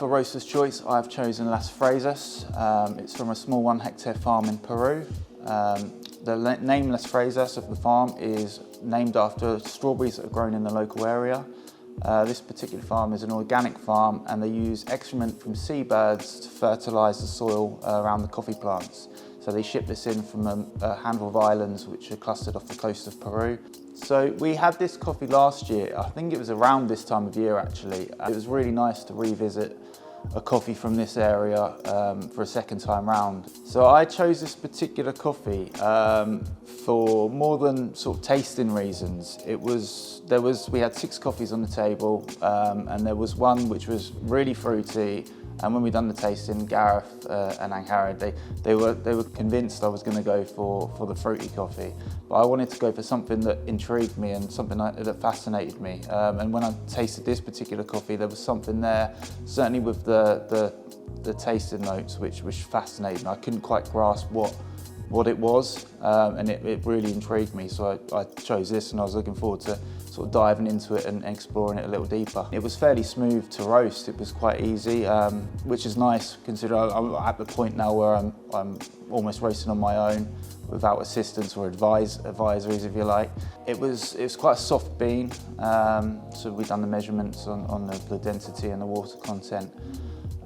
For Roaster's Choice, I've chosen Las Fresas. It's from a small 1 hectare farm in Peru. The name Las Fresas of the farm is named after strawberries that are grown in the local area. This particular farm is an organic farm, and they use excrement from seabirds to fertilise the soil around the coffee plants. So they ship this in from a handful of islands which are clustered off the coast of Peru. So we had this coffee last year. I think it was around this time of year actually. It was really nice to revisit a coffee from this area for a second time round. So I chose this particular coffee for more than sort of tasting reasons. We had 6 coffees on the table, and there was one which was really fruity. And when we done the tasting, Gareth and Angharad, they were convinced I was going to go for the fruity coffee. But I wanted to go for something that intrigued me and something that fascinated me. And when I tasted this particular coffee, there was something there, certainly with the tasting notes, which fascinated me. I couldn't quite grasp what it was, and it really intrigued me. So I chose this, and I was looking forward to sort of diving into it and exploring it a little deeper. It was fairly smooth to roast. It was quite easy, which is nice considering I'm at the point now where I'm almost roasting on my own without assistance or advisories, if you like. It was quite a soft bean, so we've done the measurements on the density and the water content,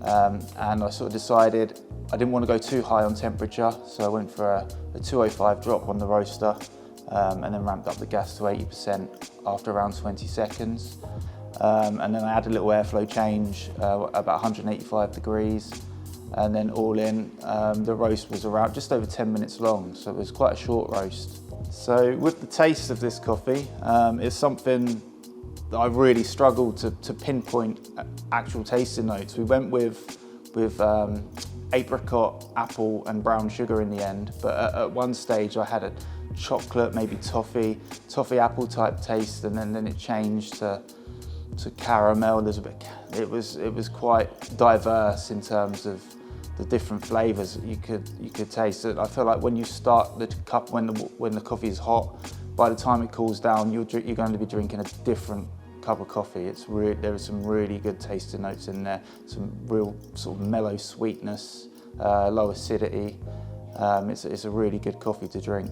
and I sort of decided I didn't want to go too high on temperature, so I went for a 205 drop on the roaster, and then ramped up the gas to 80% after around 20 seconds. And then I had a little airflow change, about 185 degrees. And then all in, the roast was around just over 10 minutes long, so it was quite a short roast. So with the taste of this coffee, it's something that I really struggled to pinpoint actual tasting notes. We went with apricot, apple and brown sugar in the end, but at one stage I had a chocolate, maybe toffee apple type taste, and then it changed to caramel. There's a bit. It was quite diverse in terms of the different flavours that you could taste. I feel like when you start the cup, when the coffee is hot, by the time it cools down, you're going to be drinking a different cup of coffee. There are some really good tasting notes in there, some real sort of mellow sweetness, low acidity. It's a really good coffee to drink.